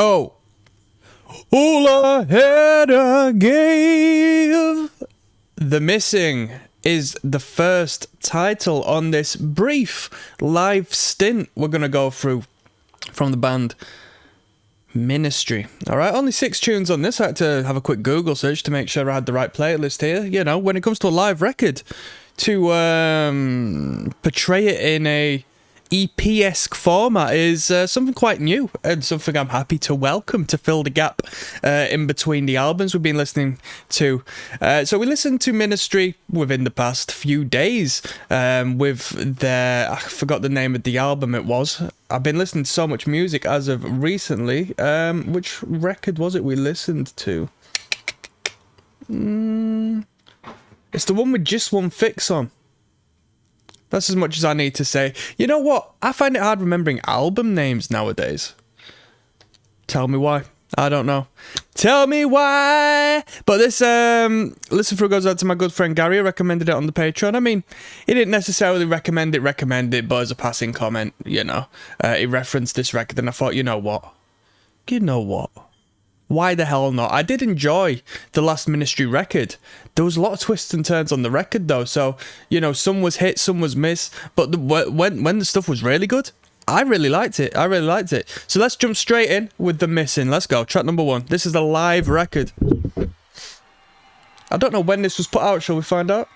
Oh, all I had I gave. The Missing is the first title on this brief live stint we're going to go through from the band Ministry. Alright, only 6 tunes on this. I had to have a quick Google search to make sure I had the right playlist here. You know, when it comes to a live record, to portray it in a EP-esque format is something quite new and something I'm happy to welcome to fill the gap in between the albums we've been listening to. So we listened to Ministry within the past few days with their, I forgot the name of the album it was. I've been listening to so much music as of recently. Which record was it we listened to? It's the one with Just One Fix on. That's as much as I need to say. You know what? I find it hard remembering album names nowadays. Tell me why. I don't know. Tell me why. But this listen through goes out to my good friend Gary, who recommended it on the Patreon. I mean, he didn't necessarily recommend it, but as a passing comment, you know. He referenced this record and I thought, you know what? Why the hell not? I did enjoy the last Ministry record. There was a lot of twists and turns on the record though, so, you know, some was hit, some was miss, but when the stuff was really good, I really liked it. So let's jump straight in with The Missing. Let's go. Track number 1. This is a live record. I don't know when this was put out, shall we find out?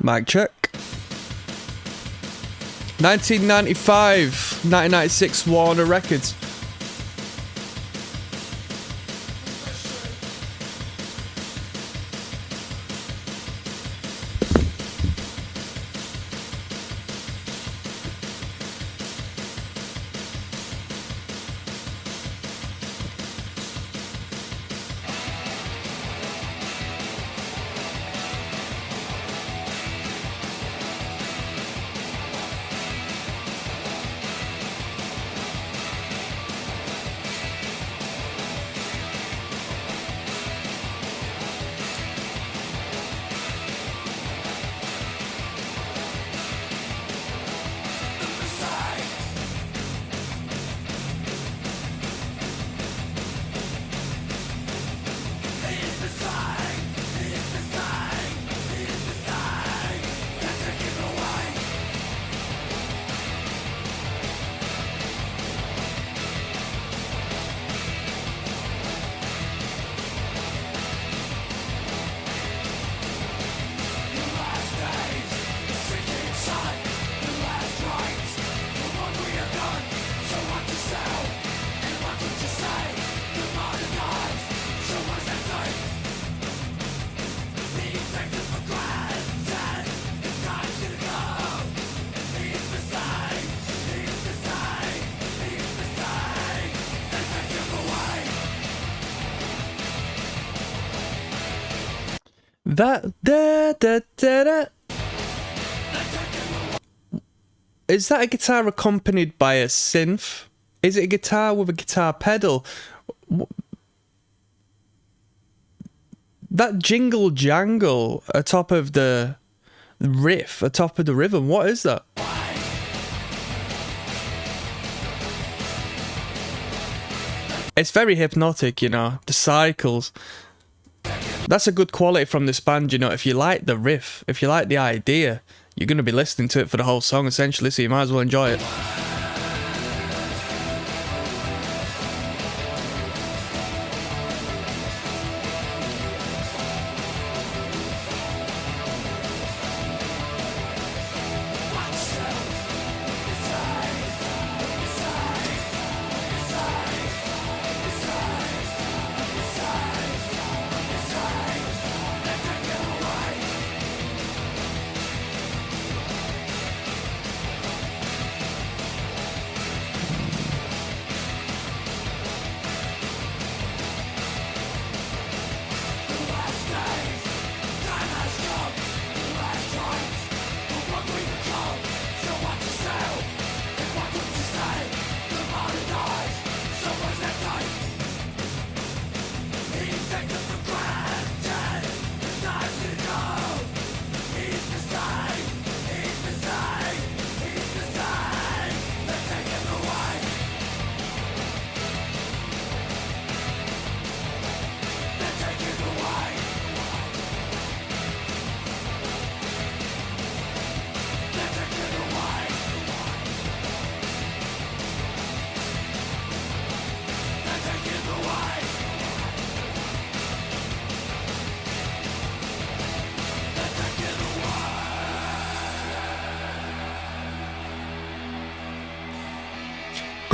Mic check. 1995, 1996 Warner Records. Is that a guitar accompanied by a synth? Is it a guitar with a guitar pedal? That jingle jangle atop of the riff, atop of the rhythm, what is that? It's very hypnotic, you know, the cycles. That's a good quality from this band, you know. If you like the riff, if you like the idea, you're going to be listening to it for the whole song essentially, so you might as well enjoy it.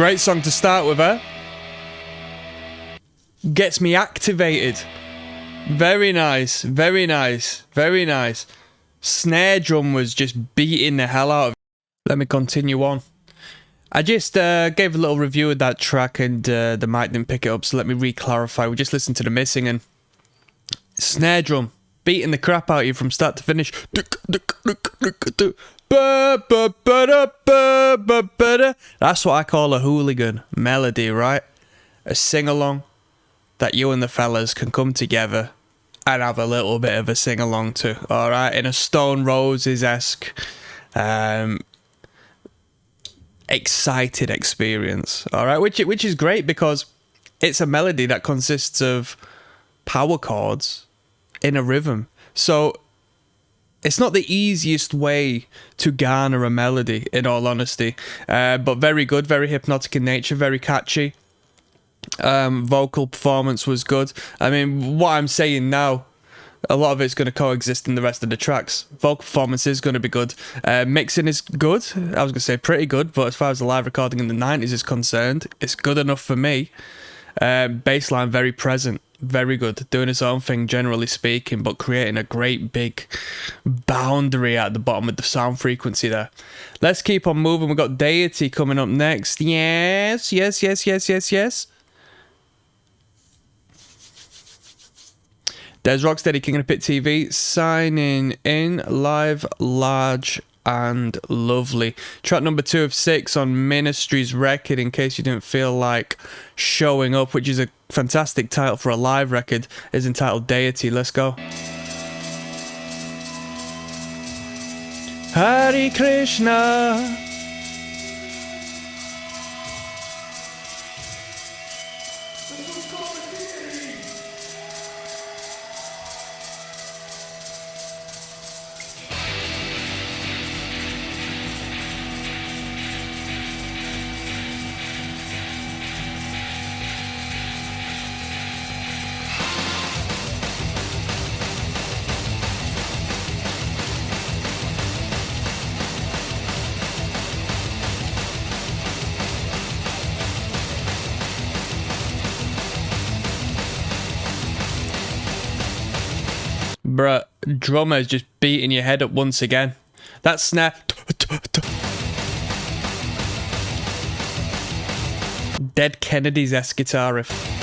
Great song to start with, eh? Gets me activated. Very nice, very nice, very nice. Snare drum was just beating the hell out of it. Let me continue on. I just gave a little review of that track and the mic didn't pick it up, so let me re-clarify. We just listened to the missing and snare drum beating the crap out of you from start to finish. That's what I call a hooligan melody, right? A sing-along that you and the fellas can come together and have a little bit of a sing-along to, alright? In a Stone Roses-esque, excited experience, alright? Which is great because it's a melody that consists of power chords in a rhythm. So it's not the easiest way to garner a melody, in all honesty, but very good, very hypnotic in nature, very catchy. Vocal performance was good. I mean, what I'm saying now, a lot of it's going to coexist in the rest of the tracks. Vocal performance is going to be good. Mixing is good. I was going to say pretty good, but as far as the live recording in the 90s is concerned, it's good enough for me. Bassline very present. Very good, doing its own thing generally speaking, but creating a great big boundary at the bottom of the sound frequency there. Let's keep on moving. We've got Deity coming up next. Yes. There's ROCKSTEADY, King of the Pit TV, signing in live, large and lovely. Track number 2 of 6 on Ministry's record, in case you didn't feel like showing up, which is a fantastic title for a live record, is entitled Deity. Let's go. Hare Krishna. Bruh, drummer's just beating your head up once again. That snare. Dead Kennedys-esque guitar riff.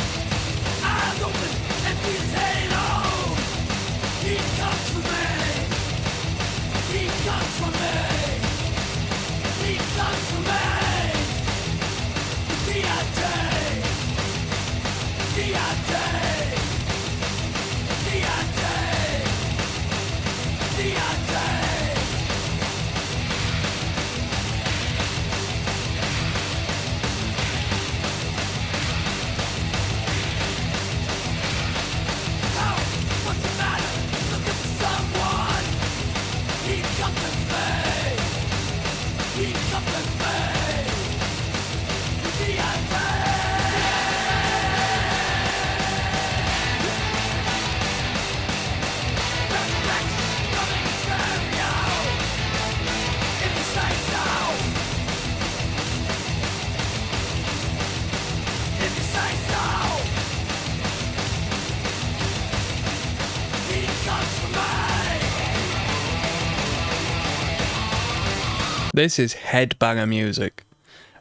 This is headbanger music.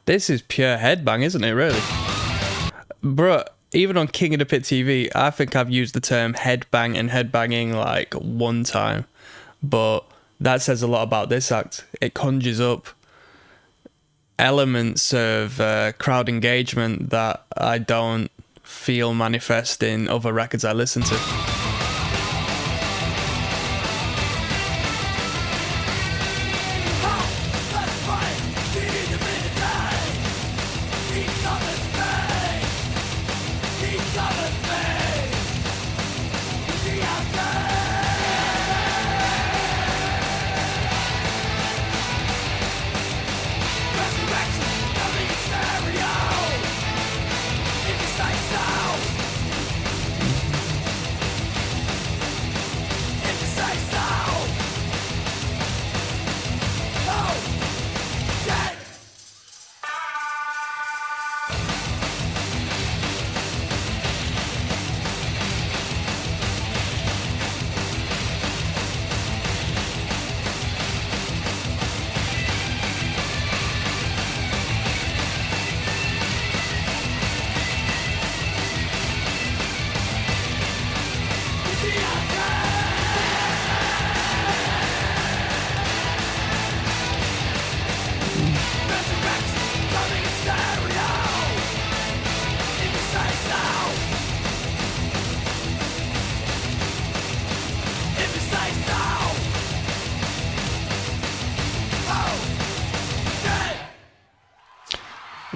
This is pure headbang, isn't it, really? Bruh, even on King of the Pit TV, I think I've used the term headbang and headbanging like one time. But that says a lot about this act. It conjures up elements of crowd engagement that I don't feel manifest in other records I listen to.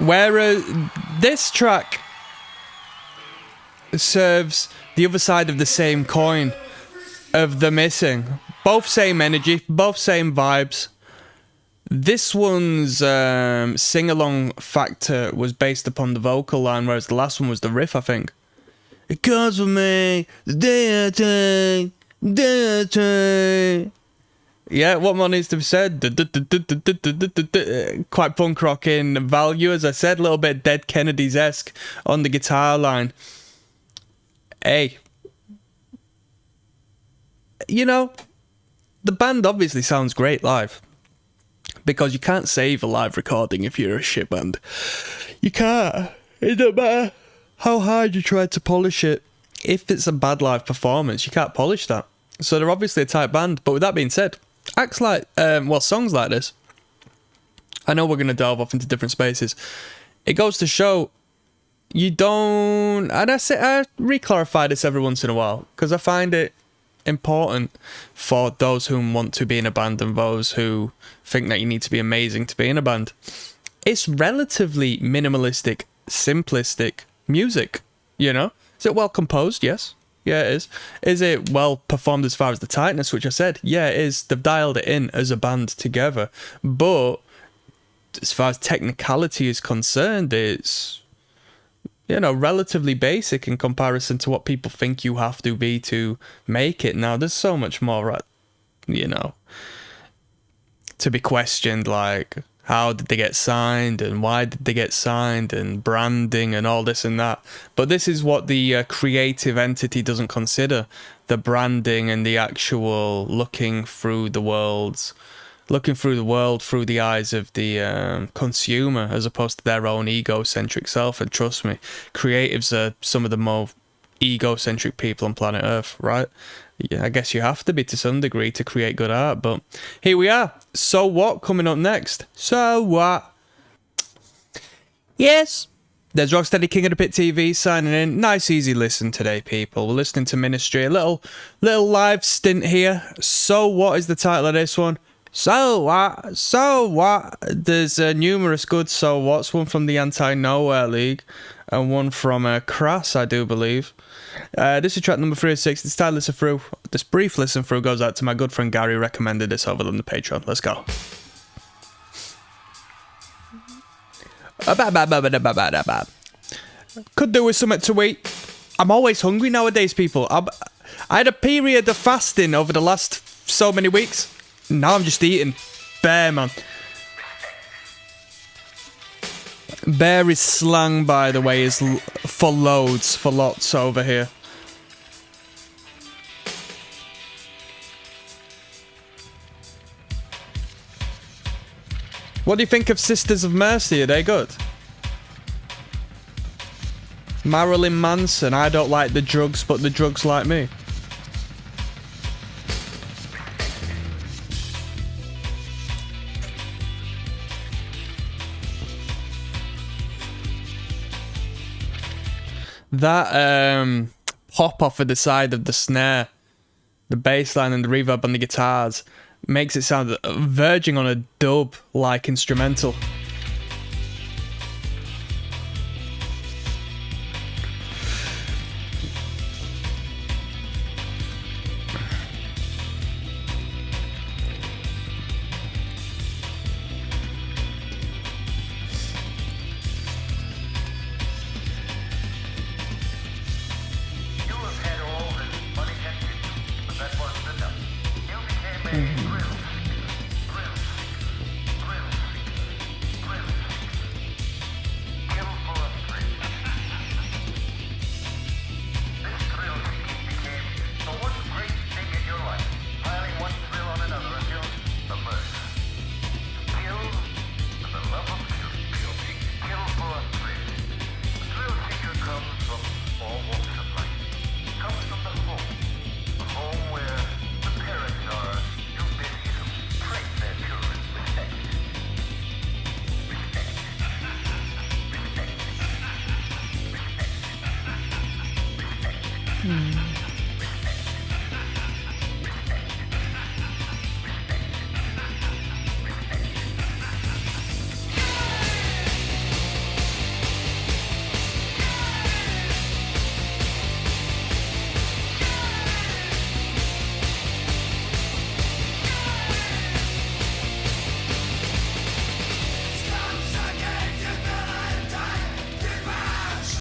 Whereas this track serves the other side of the same coin of the missing. Both same energy, both same vibes. This one's sing-along factor was based upon the vocal line, whereas the last one was the riff, I think. It comes for me, the day I take. Yeah, what more needs to be said? Quite punk rock in value, as I said. A little bit Dead Kennedys-esque on the guitar line. Hey. You know, the band obviously sounds great live. Because you can't save a live recording if you're a shit band. You can't. It don't matter how hard you try to polish it. If it's a bad live performance, you can't polish that. So they're obviously a tight band. But with that being said, acts like, songs like this, I know we're going to delve off into different spaces. It goes to show you don't, and I re-clarify this every once in a while, because I find it important for those who want to be in a band and those who think that you need to be amazing to be in a band. It's relatively minimalistic, simplistic music, you know? Is it well composed? Yes. Yeah, it is. Is it well performed as far as the tightness, which I said? Yeah, it is. They've dialed it in as a band together. But as far as technicality is concerned, it's, you know, relatively basic in comparison to what people think you have to be to make it. Now, there's so much more, you know, to be questioned, like how did they get signed and why did they get signed and branding and all this and that. But this is what the creative entity doesn't consider: the branding and the actual looking through the world through the eyes of the consumer, as opposed to their own egocentric self. And trust me, creatives are some of the more egocentric people on planet Earth, right? Yeah, I guess you have to be to some degree to create good art, but here we are. So What coming up next? So what? Yes. There's Rocksteady King of the Pit TV signing in. Nice easy listen today, people. We're listening to Ministry. A little live stint here. So What is the title of this one? So what? So what? There's numerous good so what's. One from the Anti-Nowhere League and one from Crass, I do believe. This is track number 306. This time listen through. This brief listen through goes out to my good friend Gary, recommended this over on the Patreon. Let's go. Could do with something to eat. I'm always hungry nowadays, people. I had a period of fasting over the last so many weeks. Now I'm just eating. Bear, man. Bear is slang, by the way, is for loads, for lots over here. What do you think of Sisters of Mercy? Are they good? Marilyn Manson. I don't like the drugs, but the drugs like me. That pop off of the side of the snare, the bass line and the reverb on the guitars makes it sound verging on a dub-like instrumental.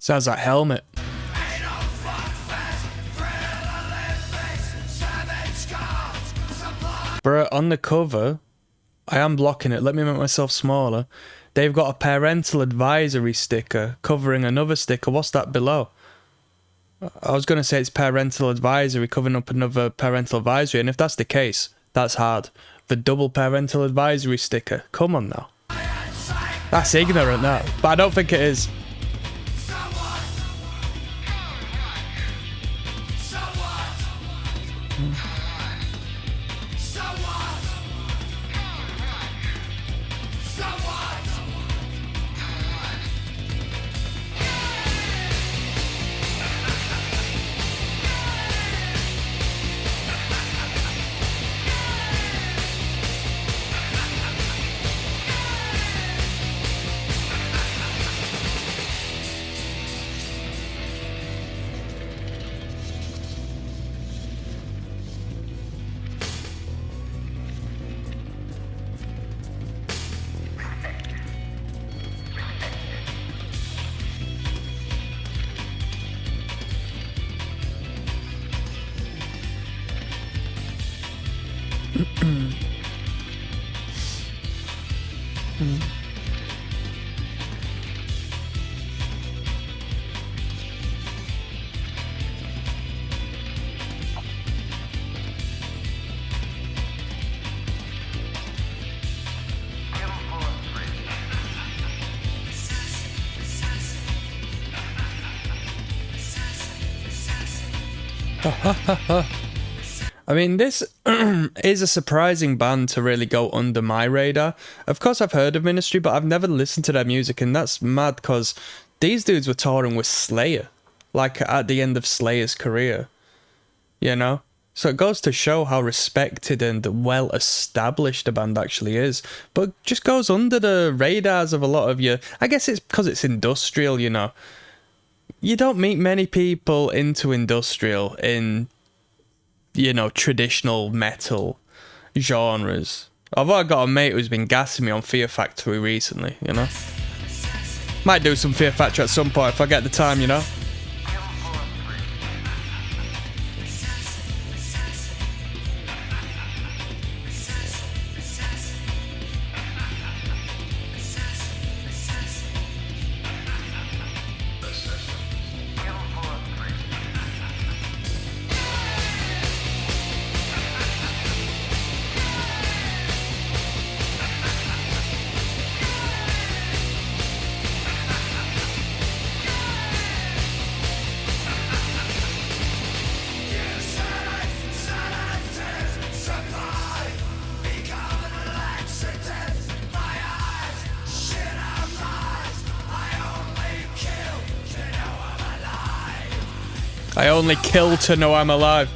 Sounds like Helmet. Bruh, on the cover, I am blocking it. Let me make myself smaller. They've got a parental advisory sticker covering another sticker. What's that below? I was going to say it's parental advisory covering up another parental advisory. And if that's the case, that's hard. The double parental advisory sticker. Come on now. That's ignorant, that. But I don't think it is. I mean, this is a surprising band to really go under my radar. Of course, I've heard of Ministry, but I've never listened to their music, and that's mad because these dudes were touring with Slayer, like at the end of Slayer's career, you know? So it goes to show how respected and well-established a band actually is, but just goes under the radars of a lot of you. I guess it's because it's industrial, you know? You don't meet many people into industrial in, you know, traditional metal genres. Although I got a mate who's been gassing me on Fear Factory recently, you know. Might do some Fear Factory at some point if I get the time, you know. I only kill to know I'm alive.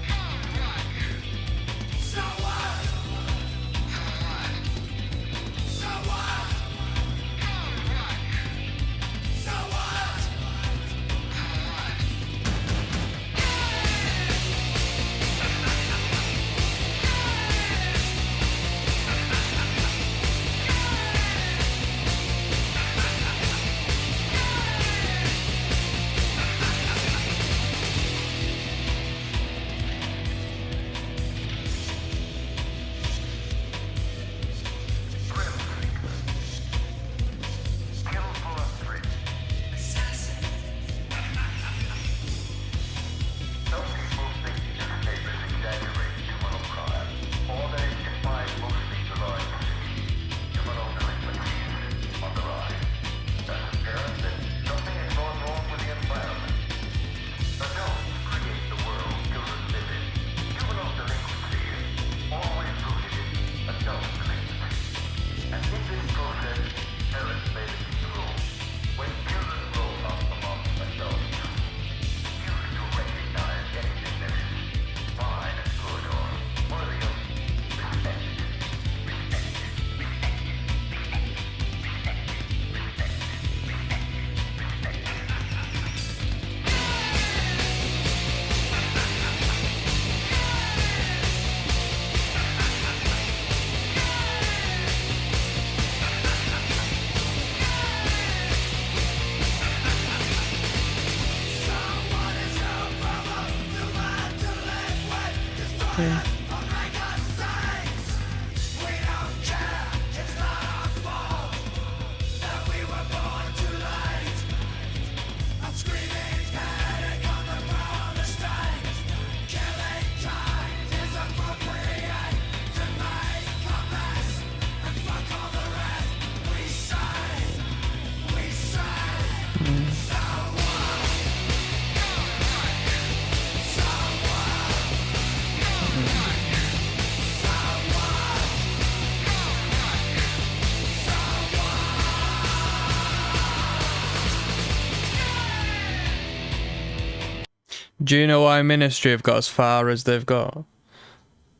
Do you know why Ministry have got as far as they've got?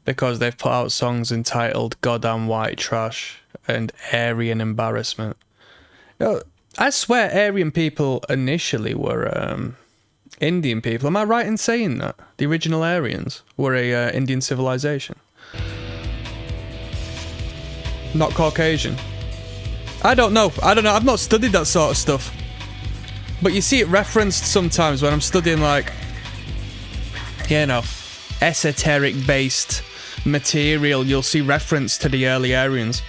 Because they've put out songs entitled Goddamn White Trash and Aryan Embarrassment. You know, I swear Aryan people initially were Indian people. Am I right in saying that? The original Aryans were a Indian civilization. Not Caucasian. I don't know. I've not studied that sort of stuff. But you see it referenced sometimes when I'm studying, like, you know, esoteric-based material. You'll see reference to the early Aryans.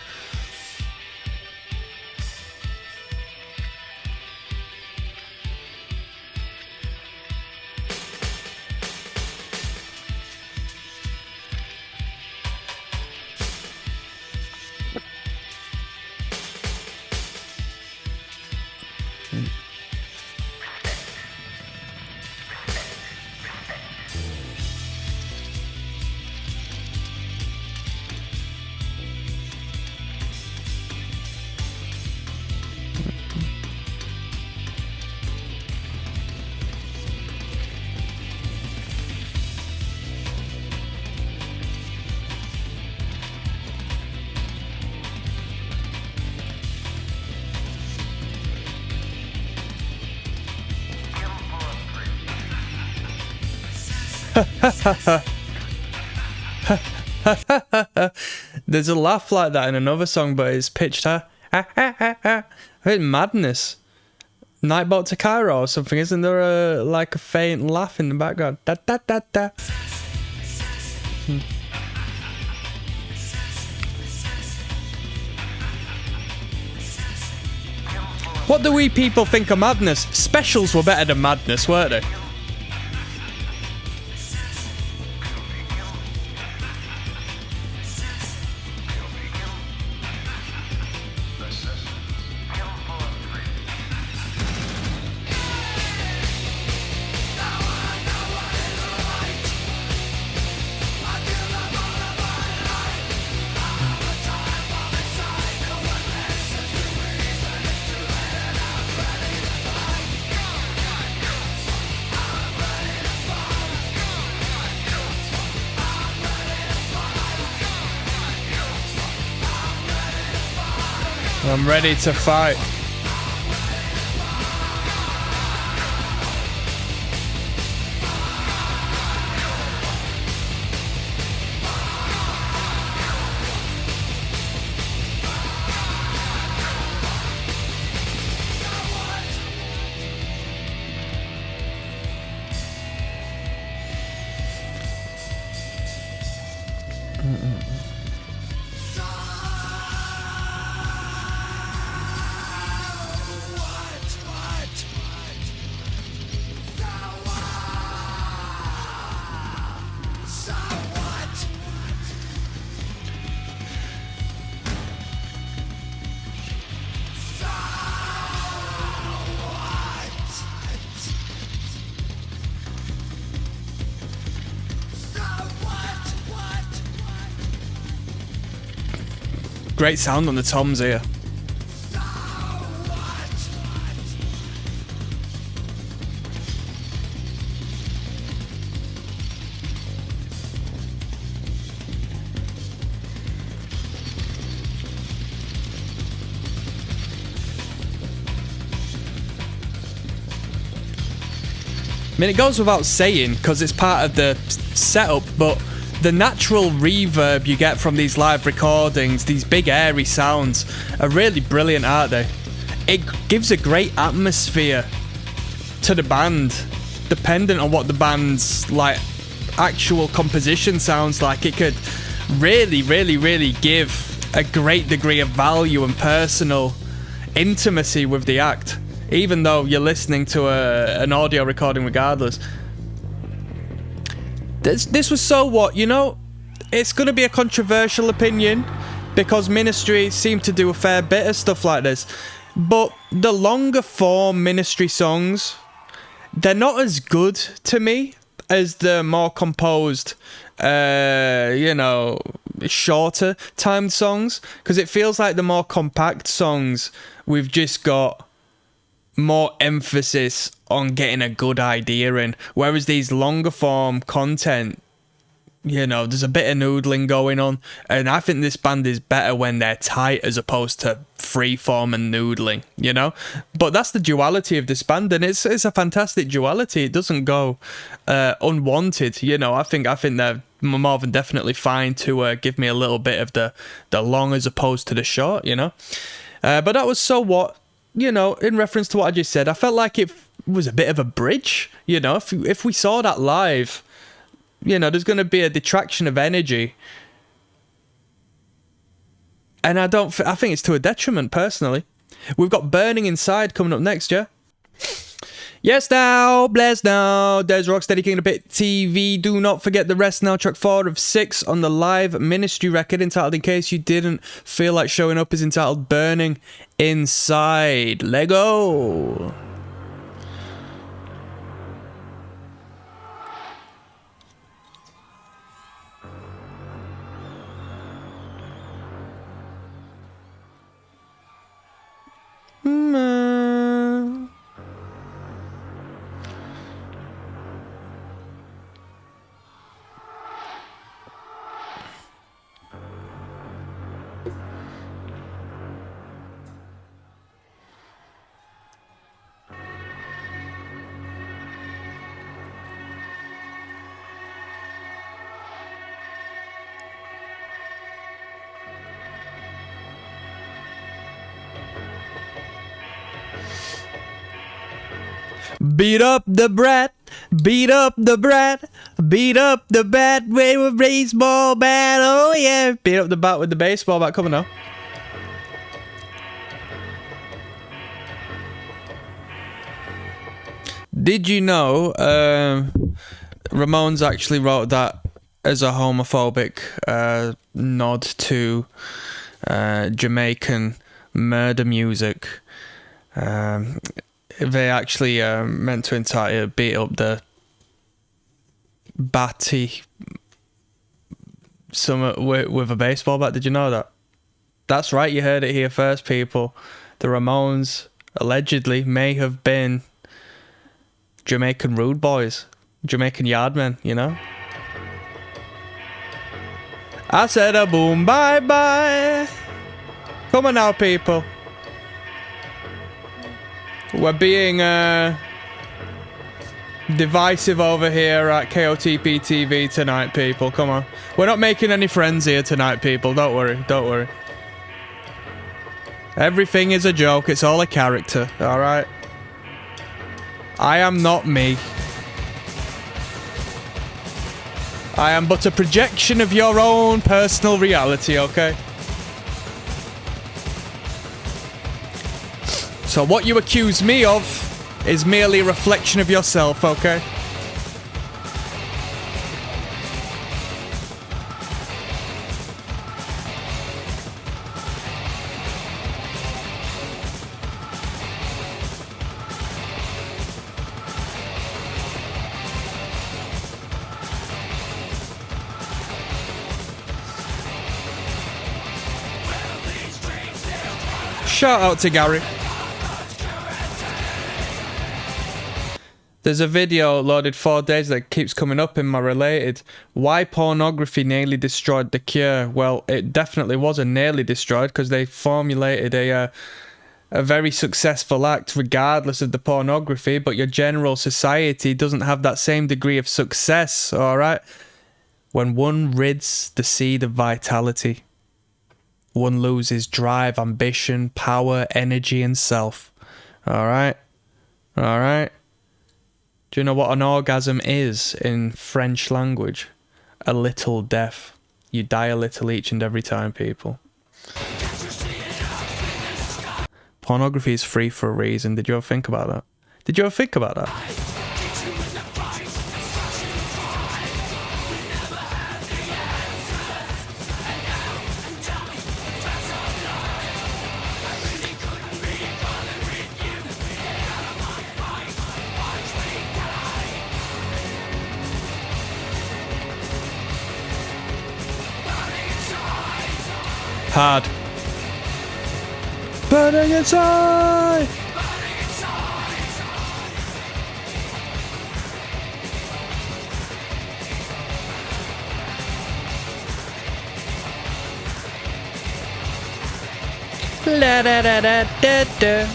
There's a laugh like that in another song, but it's pitched madness. Nightboat to Cairo or something, isn't there like a faint laugh in the background? Da, da, da, da. What do we people think of madness? Specials were better than madness, weren't they? I'm ready to fight. Great sound on the toms here. I mean, it goes without saying because it's part of the setup, but the natural reverb you get from these live recordings, these big airy sounds, are really brilliant, aren't they? It gives a great atmosphere to the band, dependent on what the band's like actual composition sounds like. It could really, really, really give a great degree of value and personal intimacy with the act, even though you're listening to an audio recording regardless. This was so what, you know, it's going to be a controversial opinion because Ministry seem to do a fair bit of stuff like this, but the longer form Ministry songs, they're not as good to me as the more composed, you know, shorter timed songs, because it feels like the more compact songs, we've just got more emphasis on getting a good idea in, whereas these longer form content, you know, there's a bit of noodling going on, and I think this band is better when they're tight as opposed to free form and noodling, you know. But that's the duality of this band, and it's a fantastic duality. It doesn't go unwanted, you know. I think they're more than definitely fine to give me a little bit of the long as opposed to the short, you know. But that was so what, you know, in reference to what I just said. I felt like it was a bit of a bridge, you know. If we saw that live, you know, there's going to be a detraction of energy. And I think it's to a detriment, personally. We've got Burning Inside coming up next, yeah? Yes now, bless now. There's Rocksteady King of Bit TV. Do not forget the rest now. Track 4 of 6 on the live Ministry record, entitled In Case You Didn't Feel Like Showing Up, is entitled Burning Inside. Lego. Beat up the brat, beat up the brat, beat up the bat with a baseball bat, oh yeah. Beat up the bat with the baseball bat, come on now. Did you know Ramones actually wrote that as a homophobic nod to Jamaican murder music? They actually meant to entitle Beat Up the Batty with a baseball bat. Did you know that? That's right, you heard it here first, people. The Ramones allegedly may have been Jamaican rude boys, Jamaican yardmen, you know? I said a boom bye bye. Come on now, people. We're being divisive over here at KOTP TV tonight, people. Come on. We're not making any friends here tonight, people. Don't worry. Don't worry. Everything is a joke. It's all a character. Alright? I am not me. I am but a projection of your own personal reality, okay? So what you accuse me of is merely a reflection of yourself, okay? Shout out to Gary. There's a video loaded 4 days that keeps coming up in my related. Why pornography nearly destroyed The Cure? Well, it definitely wasn't nearly destroyed because they formulated a very successful act regardless of the pornography, but your general society doesn't have that same degree of success, alright? When one rids the seed of vitality, one loses drive, ambition, power, energy, and self. Alright? Alright? Do you know what an orgasm is in French language? A little death. You die a little each and every time, people. Pornography is free for a reason. Did you ever think about that? Did you ever think about that? Hard. Burning inside! La da da da da da.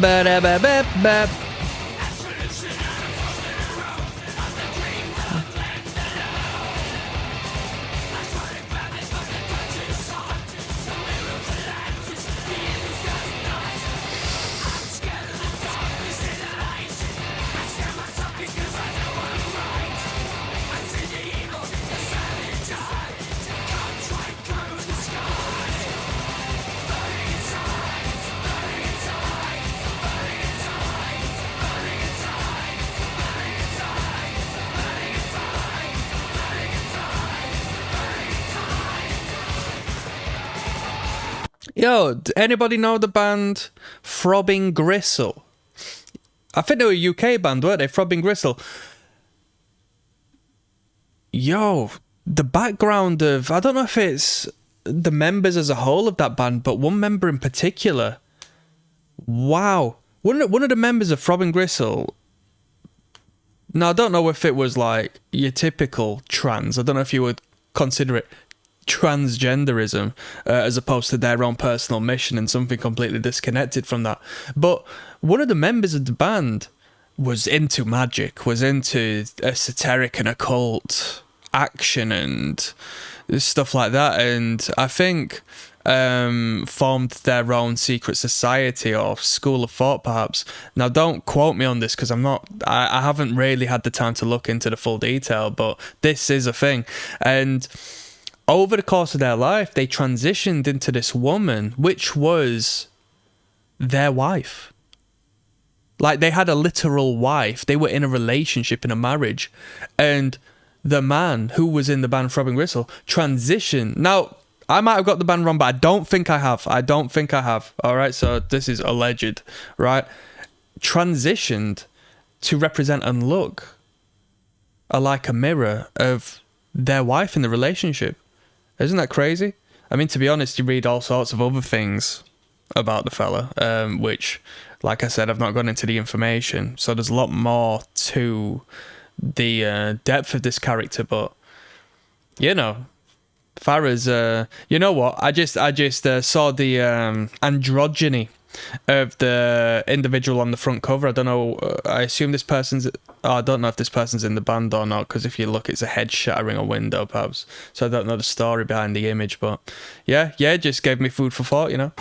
Ba da ba ba ba. Yo, anybody know the band Throbbing Gristle? I think they were a UK band, weren't they? Throbbing Gristle. Yo, the background of... I don't know if it's the members as a whole of that band, but one member in particular. Wow. One of the members of Throbbing Gristle... Now, I don't know if it was like your typical trans. I don't know if you would consider it transgenderism as opposed to their own personal mission and something completely disconnected from that. But one of the members of the band was into magic, was into esoteric and occult action and stuff like that, and I think formed their own secret society or school of thought, perhaps. Now, don't quote me on this because I haven't really had the time to look into the full detail, but this is a thing. And over the course of their life, they transitioned into this woman, which was their wife. Like, they had a literal wife. They were in a relationship, in a marriage. And the man who was in the band Throbbing Gristle transitioned. Now, I might have got the band wrong, but I don't think I have. All right, so this is alleged, right? Transitioned to represent and look like a mirror of their wife in the relationship. Isn't that crazy? I mean, to be honest, you read all sorts of other things about the fella, which, like I said, I've not gone into the information. So there's a lot more to the depth of this character. But, you know, Farah's, you know what? I just saw the androgyny of the individual on the front cover. I don't know. I assume this person's... I don't know if this person's in the band or not, because if you look, it's a head shattering a window, perhaps. So I don't know the story behind the image, but yeah, just gave me food for thought, you know.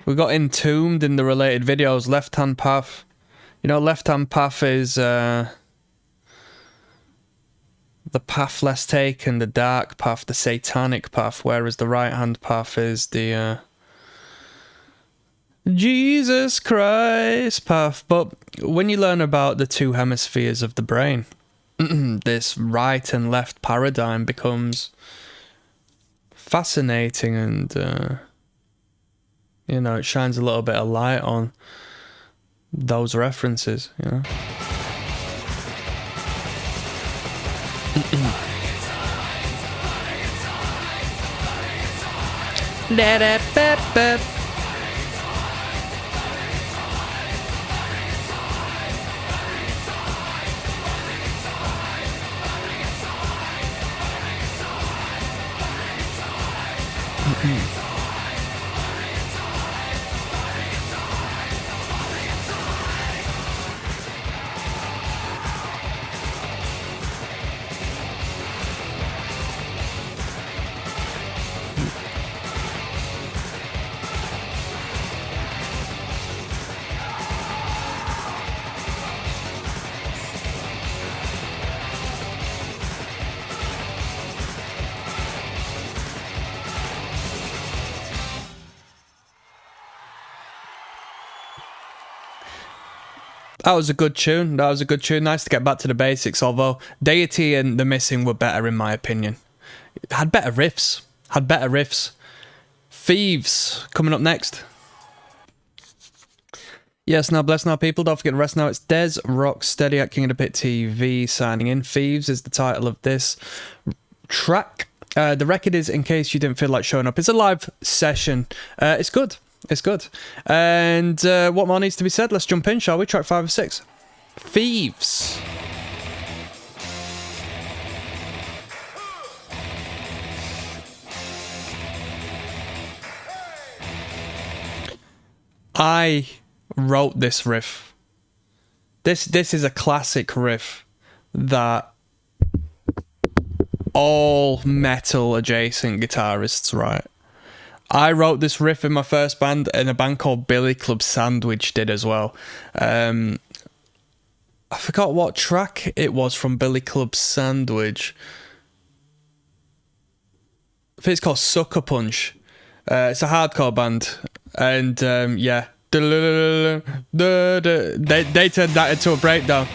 We got entombed in the related videos. Left hand path. You know, left hand path is the path less taken, the dark path, the satanic path, whereas the right hand path is the Jesus Christ path. But when you learn about the two hemispheres of the brain, this right and left paradigm becomes fascinating, and you know, it shines a little bit of light on those references, you know. That was a good tune. That was a good tune. Nice to get back to the basics, although Deity and The Missing were better in my opinion. Had better riffs. Had better riffs. Thieves coming up next. Yes, now bless now people. Don't forget to rest now. It's Des Rocksteady at King of the Pit TV signing in. Thieves is the title of this track. The record is In Case You Didn't Feel Like Showing Up. It's a live session. It's good. It's good. And what more needs to be said? Let's jump in, shall we? Track 5 of 6. Thieves. I wrote this riff. This is a classic riff that all metal adjacent guitarists write. I wrote this riff in my first band, and a band called Billy Club Sandwich did as well. I forgot what track it was from Billy Club Sandwich. I think it's called Sucker Punch. It's a hardcore band, and yeah, they turned that into a breakdown.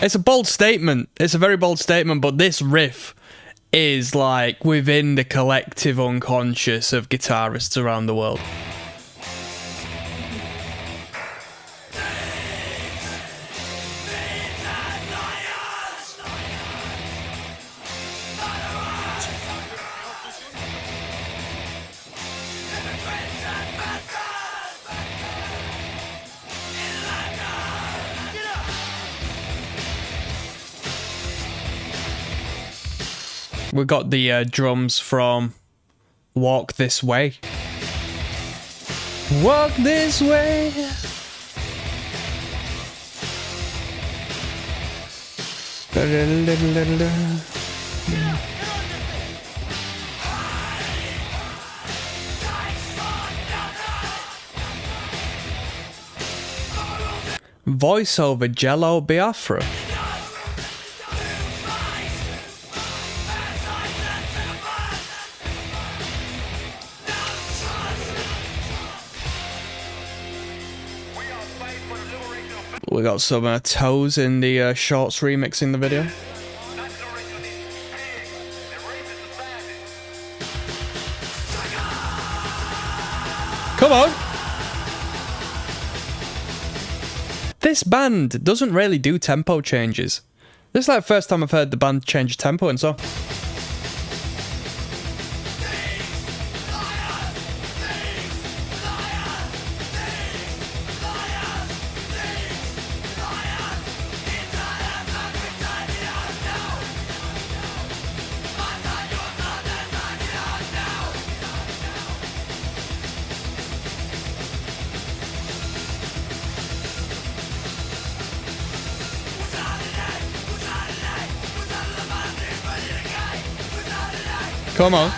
It's a bold statement. It's a very bold statement, but this riff is like within the collective unconscious of guitarists around the world. We got the drums from Walk This Way. Walk this way. Voiceover Jello Biafra. We got some toes in the Shorts remix in the video. Come on! This band doesn't really do tempo changes. This is like the first time I've heard the band change tempo and so. Come on.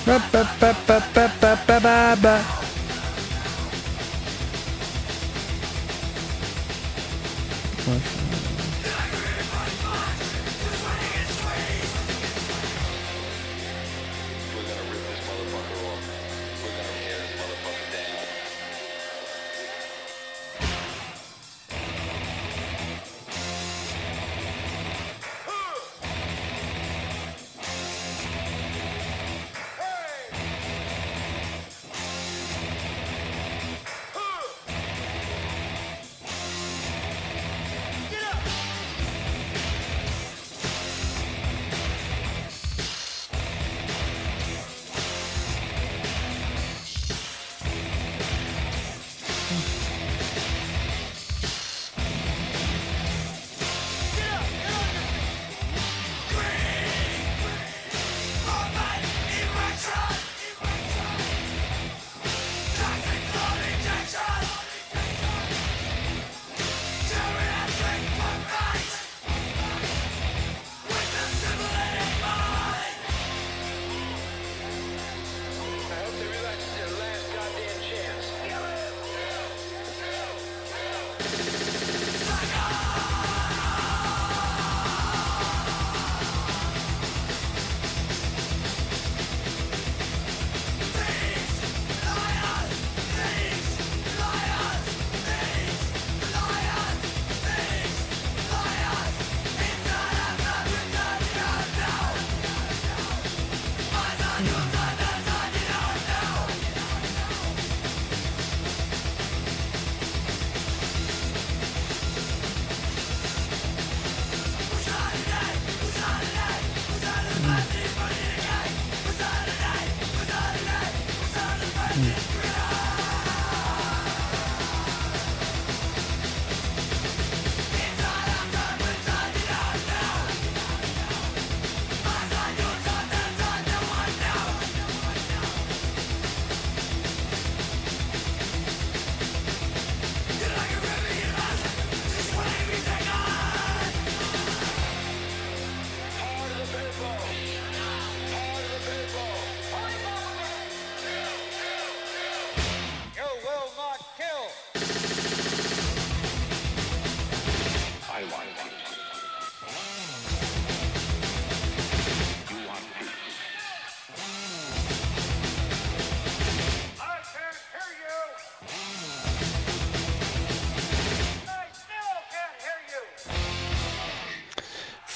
Ba, ba, ba, ba, ba, ba, ba, ba, ba.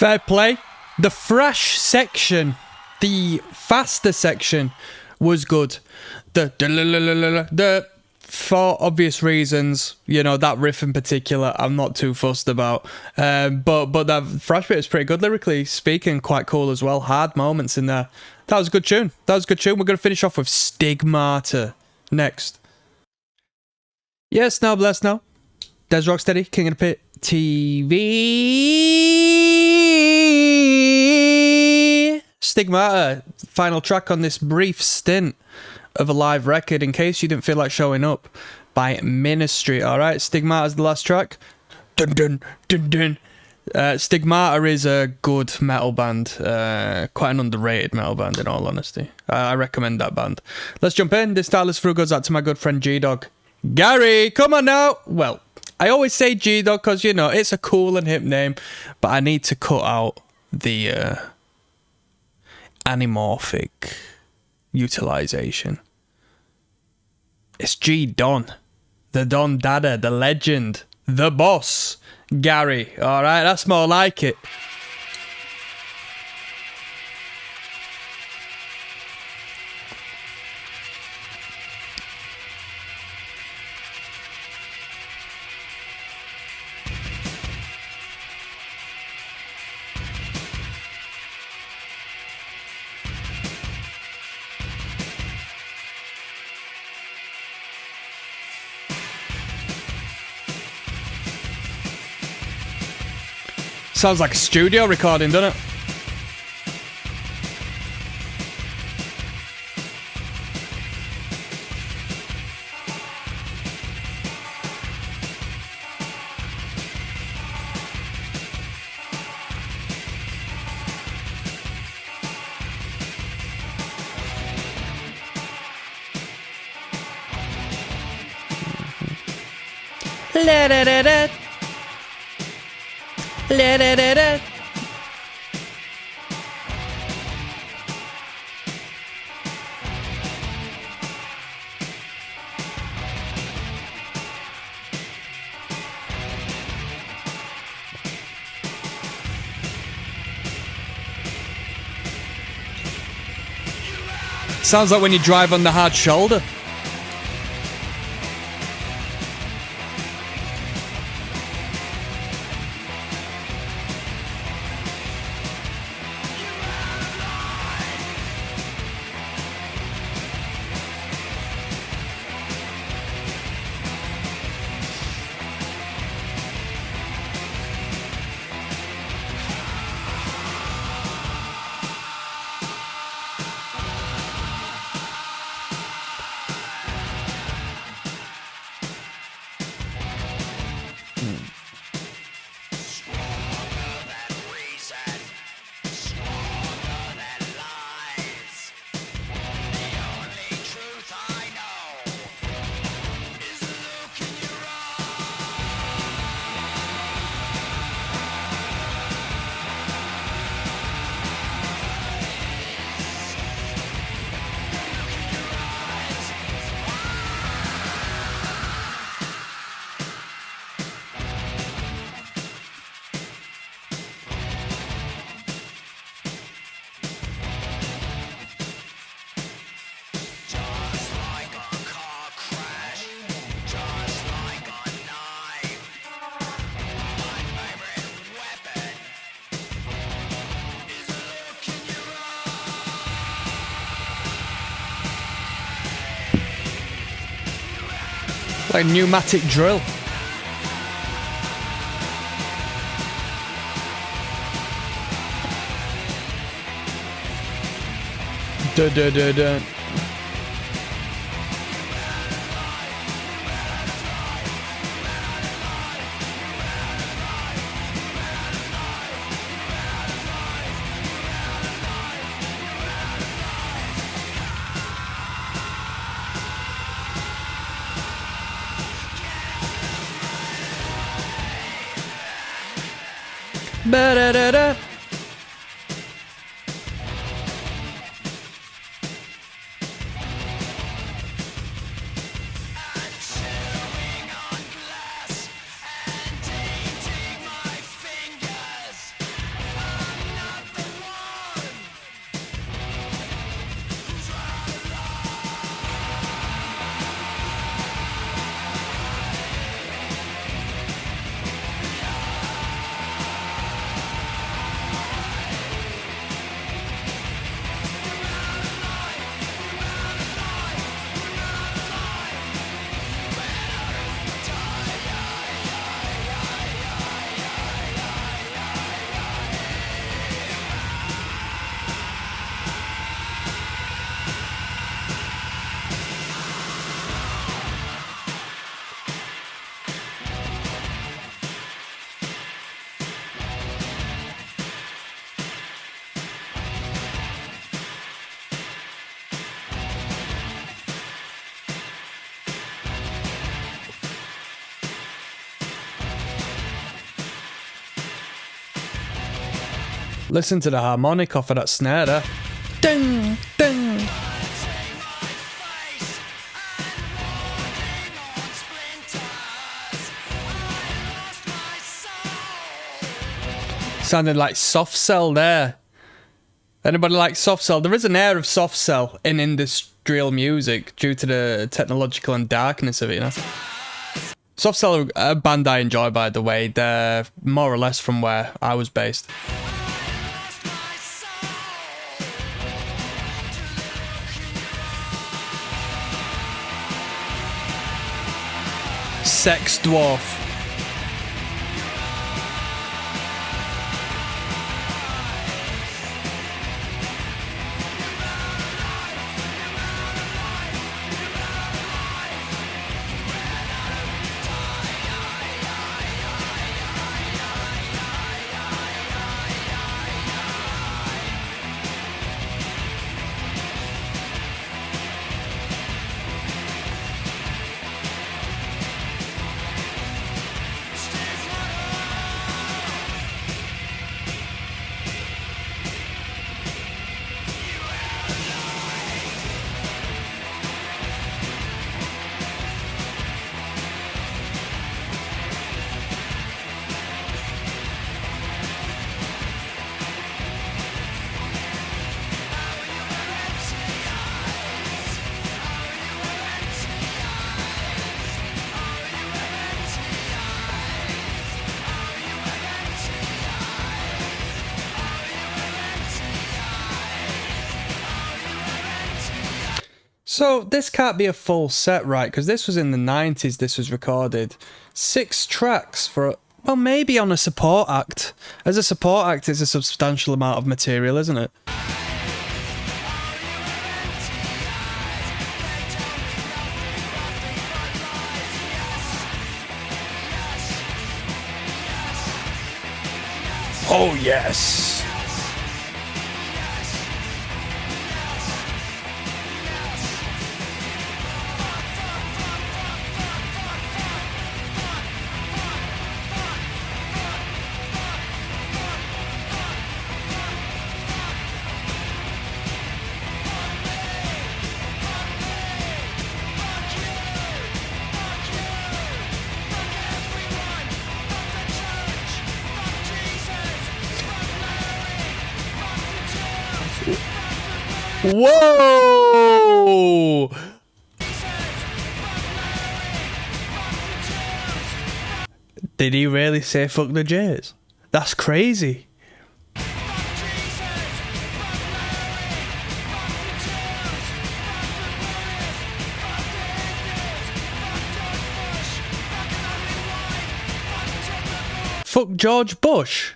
Fair play. The thrash section, the faster section, was good. The for obvious reasons, you know, that riff in particular, I'm not too fussed about. But that thrash bit is pretty good lyrically speaking, quite cool as well. Hard moments in there. That was a good tune. We're going to finish off with Stigmata next. Yes, now bless now. Des Rocksteady, King of the Pit TV. Stigmata, final track on this brief stint of a live record, in case you didn't feel like showing up, by Ministry. Alright, Stigmata's the last track. Dun dun dun dun. Stigmata is a good metal band, quite an underrated metal band in all honesty. I recommend that band. Let's jump in. This stylus through goes out to my good friend G-Dog. Gary, come on now. Well, I always say G-Dog because, you know, it's a cool and hip name, but I need to cut out the anamorphic utilization. It's G-Don, the Don Dada, the legend, the boss, Gary. All right, that's more like it. Sounds like a studio recording, doesn't it? La-da-da-da. La-da-da-da. Sounds like when you drive on the hard shoulder. Like pneumatic drill. Da da da da. Ba-da-da-da. Listen to the harmonic off of that snare there. Ding, ding. Sounded like soft cell there. Anybody like soft cell? There is an air of soft cell in industrial music due to the technological and darkness of it, you know. Soft cell are a band I enjoy, by the way. They're more or less from where I was based. Sex Dwarf. So this can't be a full set, right? Because this was in the 90s, this was recorded. 6 tracks for, well, maybe on a support act. As a support act, it's a substantial amount of material, isn't it? Oh, yes. Whoa! Did he really say fuck the Jays? That's crazy. Fuck George Bush.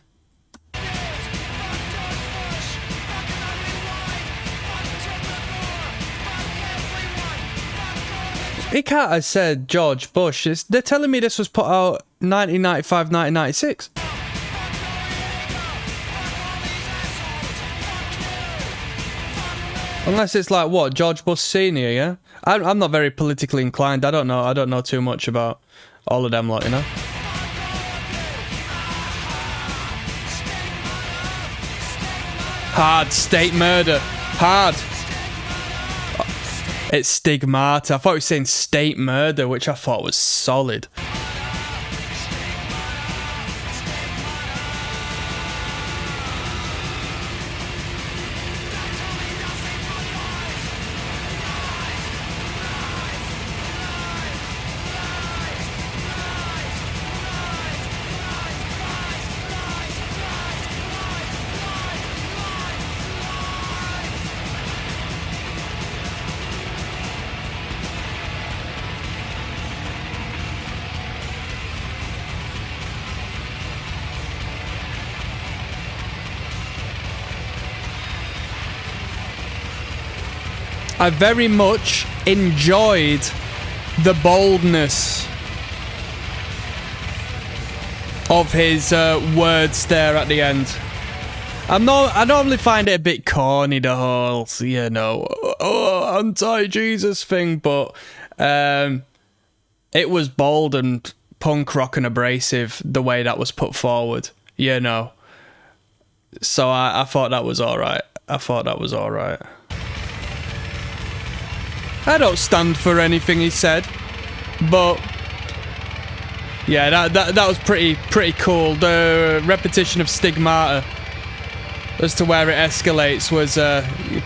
He can't have said George Bush. They're telling me this was put out 1995, 1996. Unless it's like, what, George Bush Senior, yeah? I'm not very politically inclined. I don't know too much about all of them lot, you know? Hard. State murder. Hard. It's stigmata. I thought he was saying state murder, which I thought was solid. I very much enjoyed the boldness of his words there at the end. I normally find it a bit corny, the whole, you know, anti-Jesus thing, but it was bold and punk rock and abrasive the way that was put forward, you know. So I thought that was alright. I don't stand for anything he said, but yeah, that was pretty cool. The repetition of stigmata as to where it escalates was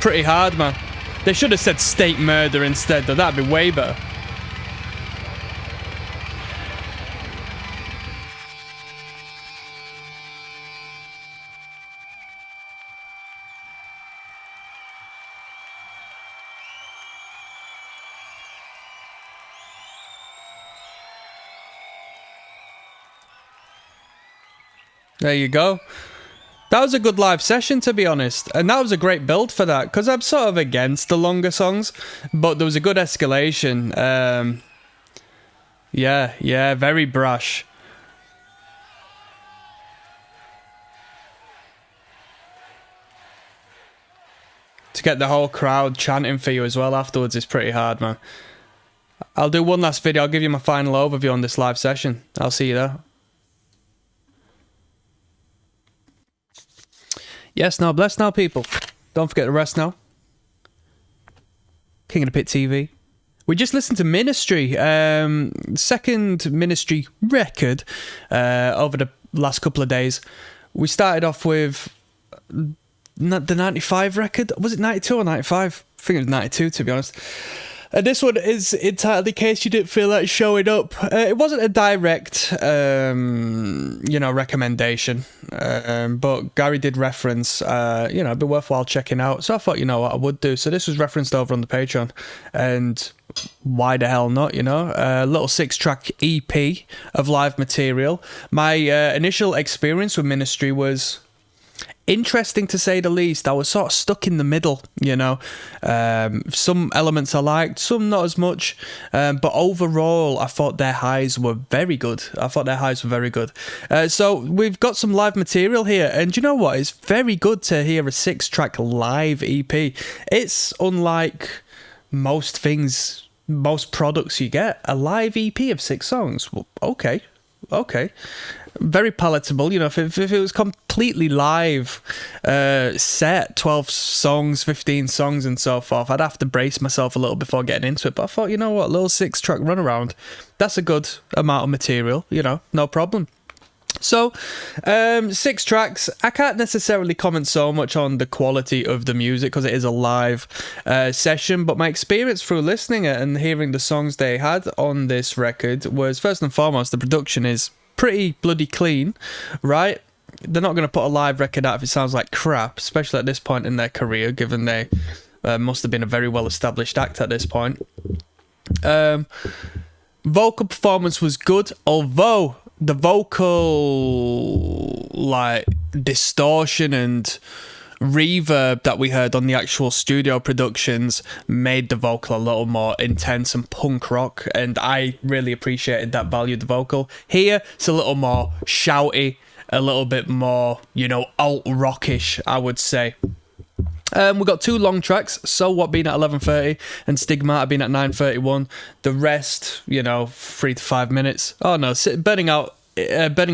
pretty hard, man. They should have said state murder instead, though. That'd be way better. There you go. That was a good live session, to be honest. And that was a great build for that, because I'm sort of against the longer songs, but there was a good escalation. Yeah, very brash. To get the whole crowd chanting for you as well afterwards is pretty hard, man. I'll do one last video. I'll give you my final overview on this live session. I'll see you there. Yes, now, bless now, people. Don't forget to rest now. King of the Pit TV. We just listened to Ministry, second Ministry record over the last couple of days. We started off with the 95 record. Was it 92 or 95? I think it was 92, to be honest. And this one is entirely in case you didn't feel like showing up. It wasn't a direct, recommendation. But Gary did reference, it'd be worthwhile checking out. So I thought, you know what, I would do. So this was referenced over on the Patreon. And why the hell not, a little 6-track EP of live material. My initial experience with Ministry was interesting, to say the least. I was sort of stuck in the middle, some elements I liked, some not as much, but overall I thought their highs were very good. So we've got some live material here, and you know what, it's very good to hear a 6-track live EP. It's unlike most products you get. A live EP of 6 songs, well, okay, very palatable. If it was completely live, set 12 songs, 15 songs and so forth, I'd have to brace myself a little before getting into it. But I thought, you know what, a little 6-track runaround, that's a good amount of material, no problem. So 6 tracks. I can't necessarily comment so much on the quality of the music because it is a live session, but my experience through listening and hearing the songs they had on this record was, first and foremost, the production is pretty bloody clean, right? They're not going to put a live record out if it sounds like crap, especially at this point in their career, given they must have been a very well-established act at this point. Vocal performance was good, although the vocal distortion and reverb that we heard on the actual studio productions made the vocal a little more intense and punk rock, and I really appreciated that, valued the vocal. Here it's a little more shouty, a little bit more alt rockish, I would say. We've got 2 long tracks, So What being at 11:30 and Stigmata being at 9:31. The rest, 3 to 5 minutes. Oh no, Burning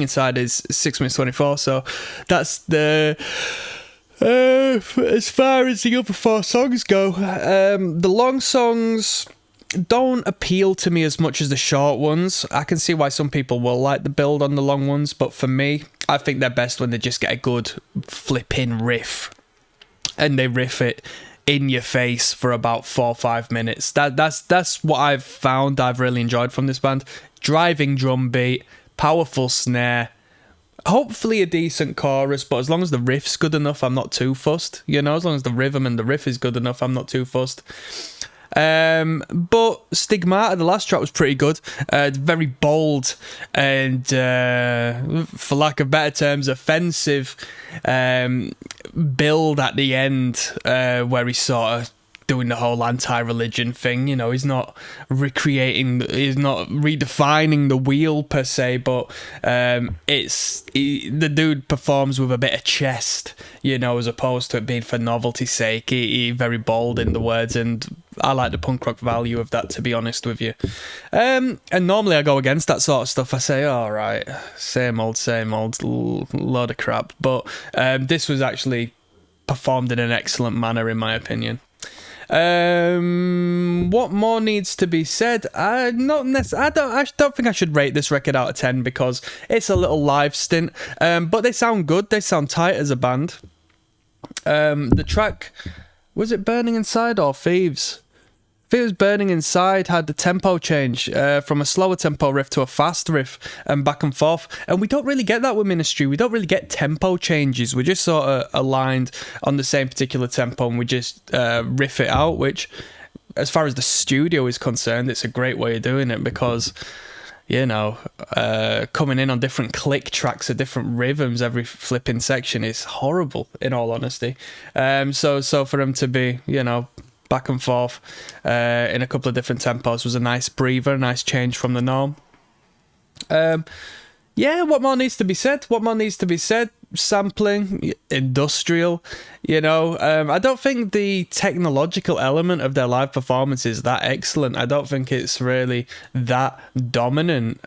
Inside is 6 minutes 24, so that's the as far as the other 4 songs go. The long songs don't appeal to me as much as the short ones. I can see why some people will like the build on the long ones, but for me, I think they're best when they just get a good flipping riff and they riff it in your face for about 4 or 5 minutes. That's what I've found I've really enjoyed from this band. Driving drum beat, powerful snare, hopefully a decent chorus, but as long as the riff's good enough, I'm not too fussed. As long as the rhythm and the riff is good enough, I'm not too fussed. But Stigmata, the last track, was pretty good. Very bold and, for lack of better terms, offensive build at the end, where he's sort of doing the whole anti-religion thing. He's not redefining the wheel per se, but the dude performs with a bit of chest, as opposed to it being for novelty's sake. He very bold in the words, and I like the punk rock value of that, to be honest with you. And normally I go against that sort of stuff. I say, all right, same old, load of crap. But this was actually performed in an excellent manner, in my opinion. What more needs to be said? I don't think I should rate this record out of 10 because it's a little live stint. But they sound good. They sound tight as a band. The track, was it Burning Inside or Thieves? I think it was Burning Inside, had the tempo change from a slower tempo riff to a fast riff and back and forth. And we don't really get that with Ministry. We don't really get tempo changes. We're just sort of aligned on the same particular tempo and we just riff it out, which, as far as the studio is concerned, it's a great way of doing it because, coming in on different click tracks or different rhythms every flipping section is horrible, in all honesty. So for them to be, back and forth in a couple of different tempos was a nice breather, a nice change from the norm. What more needs to be said? Sampling, industrial, I don't think the technological element of their live performance is that excellent. I don't think it's really that dominant.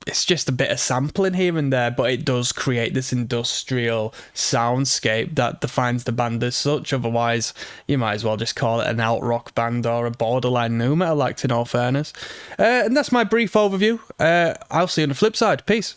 It's just a bit of sampling here and there, but it does create this industrial soundscape that defines the band as such. Otherwise, you might as well just call it an alt rock band or a borderline nu metal act, in all fairness. And that's my brief overview. I'll see you on the flip side. Peace.